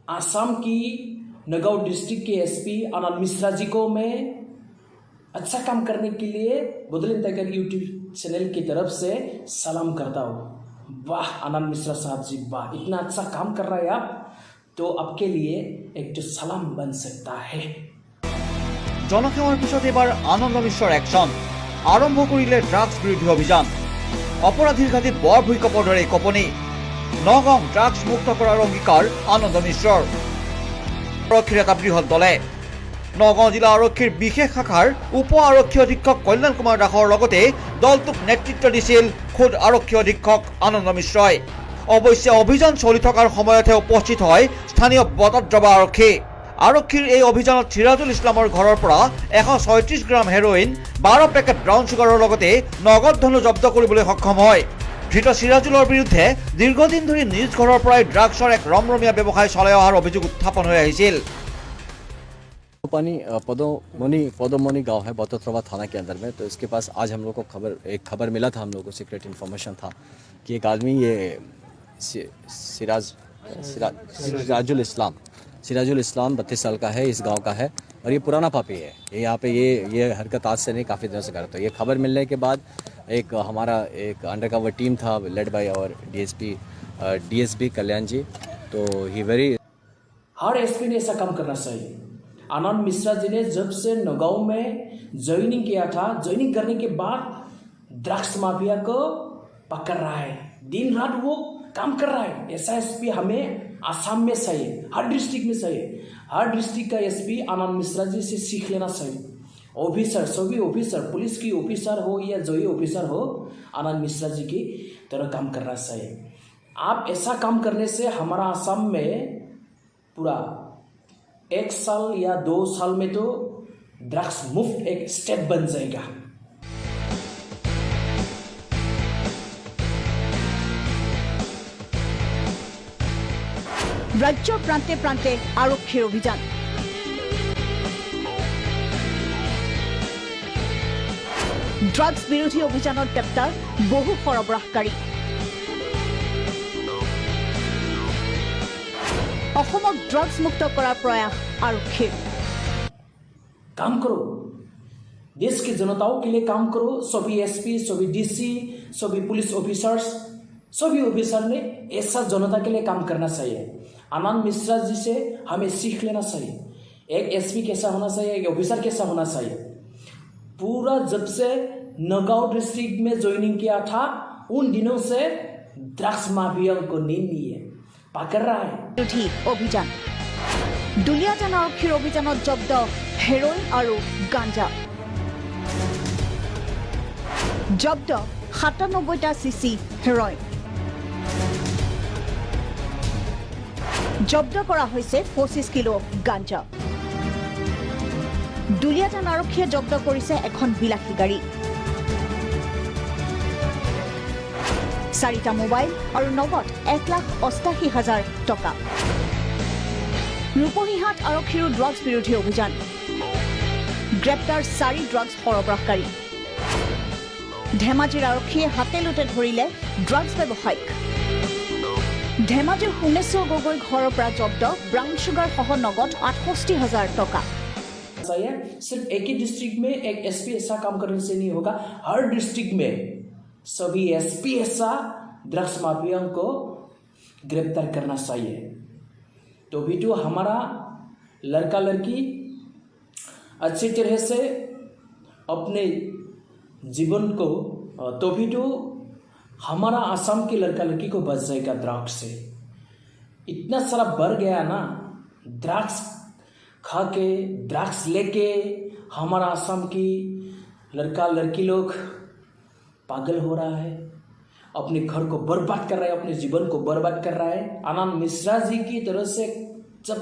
आसाम की नगांव डिस्ट्रिक्ट के एसपी आनंद मिश्रा जी को मैं अच्छा काम करने के लिए बोडोलैंड टाइगर यूट्यूब चैनल की तरफ से सलाम करता हूँ। वाह आनंद मिश्रा साहब जी, वाह, इतना अच्छा काम कर रहा है आप, तो आपके लिए एक तो सलाम बन सकता है। জনসেৱাৰ পিছত এবাৰ আনন্দ মিশ্ৰৰ একশ্যন আৰম্ভ কৰিলে ড্ৰাগছ বিৰোধী অভিযান। অপৰাধীৰ ঘাটিত বৰ ভূঁইকঁপৰ দৰে কঁপনি। নগাঁও ড্ৰাগছ মুক্ত কৰাৰ অংগীকাৰ আনন্দ মিশ্ৰৰ। আৰক্ষীৰ এটা বৃহৎ দলে নগাঁও জিলা আৰক্ষীৰ বিশেষ শাখাৰ উপ আৰক্ষী অধীক্ষক কল্যাণ কুমাৰ দাসৰ লগতে দলটোক নেতৃত্ব দিছিল খোদ আৰক্ষী অধীক্ষক আনন্দ মিশ্ৰই। অৱশ্যে অভিযান চলি থকাৰ সময়তহে উপস্থিত হয় স্থানীয় বটদ্ৰৱা আৰক্ষী। আৰক্ষীৰ এই অভিযানত সিৰাজুল ইছলামৰ ঘৰৰ পৰা 136 গ্ৰাম হেৰোইন, 12 পেকেট ব্ৰাউন চুগাৰৰ লগতে নগদ ধনো জব্দ কৰিবলৈ সক্ষম হয়। ধৃত সিৰাজুলৰ বিৰুদ্ধে দীৰ্ঘদিন ধৰি নিজ ঘৰৰ পৰাই ড্ৰাগছৰ এক ৰমৰমীয়া ব্যৱসায় চলাই অহাৰ অভিযোগ উত্থাপন হৈ আহিছিল। पदोमनी गांव है बटद्रवा थाना के अंदर में। तो इसके पास आज हम लोग को एक खबर मिला था, हम लोग को सीक्रेट इन्फॉर्मेशन था कि एक आदमी ये सिराजुल इस्लाम 32 साल का है, इस गांव का है और ये पुराना पापी है। ये यहाँ पे ये हरकत आज से नहीं, काफ़ी दिनों से करता है। ये खबर मिलने के बाद हमारा एक अंडरकवर टीम था लेड बाय और डीएसपी कल्याण जी। तो हर एसपी ने ऐसा काम करना चाहिए। आनंद मिश्रा जी ने जब से नगांव में ज्वाइनिंग किया था, ज्वाइनिंग करने के बाद ड्रग्स माफिया को पकड़ रहा है, दिन रात वो काम कर रहा है। ऐसा एसपी हमें आसाम में चाहिए, हर डिस्ट्रिक्ट में चाहिए। हर डिस्ट्रिक्ट का एसपी आनंद मिश्रा जी से सीख लेना चाहिए। ऑफिसर, सभी ऑफिसर, पुलिस की ऑफिसर हो या जो ही ऑफिसर हो, आनंद मिश्रा जी की तरह काम करना चाहिए। आप ऐसा काम करने से हमारा आसाम में पूरा 1 साल या 2 साल में तो ड्रग्स मुफ्त एक स्टेट बन जाएगा। राज्य प्रांते प्रांते आरक्षीर अभियान। ड्रग्स विरोधी अभियान ग्रेप्तार बहु सरबराहकारी। ड्रग्स मुक्त करार प्रयास आरक्षीर। काम करो, देश की जनताओं के लिए काम करो। सभी एसपी, सभी डीसी, सभी पुलिस ऑफिसर्स, सभी ऑफिसर ने ऐसा जनता के लिए काम करना चाहिए। आनंद मिश्रा जी से हमें सीख लेना चाहिए। एक एसपी कैसा होना चाहिए, एक ऑफिसर कैसा होना चाहिए। पूरा जब से नगांव डिस्ट्रिक्ट में ज्वाइनिंग किया था उन दिनों से ड्रग्स माफिया को नींद नहीं है, पकड़ रहा है। अभियान दुलियाजान आरक्षीर अभियान जब्द हेरोइन और गांजा। जब्द 97টা सीसी हेरोइन। जब्द करा होइसे 25 किलो गांजा। दुलियाजान आरक्षीये जब्द करिছে এখন বিলাসী গাড়ী, 4টা মোবাইল और नगद 1,88,000 टका। रूपहीहाट आरक्षीर ड्रग्स विरोधी अभियान। ग्रेप्तार 4 ड्रग्स सरबराहकारी। धेमाजीर आरक्षीये हाते लोटे धरिले ड्रग्स व्यवसायिक। धेमाजीर सोमेश्वर गगৈ घৰৰ পৰা जब्द ब्राउन शुगर सह नगद 68,000 टका। सिर्फ एक ही डिस्ट्रिक्ट में एक एसपी ऐसा काम करने से नहीं होगा, हर डिस्ट्रिक्ट में सभी एसपी ऐसा ड्रग्स माफिया को गिरफ्तार करना चाहिए। तो भी तो हमारा लड़का लड़की अच्छी तरह से अपने जीवन को, तो भी तो हमारा आसाम के लड़का लड़की को बच जाएगा ड्रग्स से। इतना सारा बढ़ गया ना, ड्रग्स खा के, ड्रग्स लेके हमारा आसाम की लड़का लड़की लोग पागल हो रहा है, अपने घर को बर्बाद कर रहा है, अपने जीवन को बर्बाद कर रहा है। आनंद मिश्रा जी की तरह से जब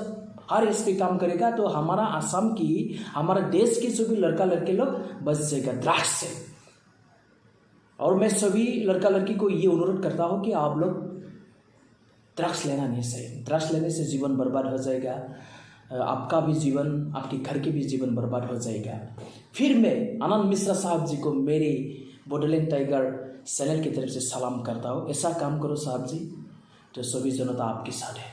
हर एसपी काम करेगा तो हमारा आसाम की, हमारा देश की सभी लड़का लड़के लोग बच जाएगा ड्रग्स से। और मैं सभी लड़का लड़की को ये अनुरोध करता हूँ कि आप लोग ड्रग्स लेना नहीं चाहिए। ड्रग्स लेने से जीवन बर्बाद हो जाएगा, आपका भी जीवन, आपके घर के भी जीवन बर्बाद हो जाएगा। फिर मैं आनंद मिश्रा साहब जी को मेरे बोडोलैंड टाइगर चैनल की तरफ से सलाम करता हूँ। ऐसा काम करो साहब जी, तो सभी जनता आपके साथ है।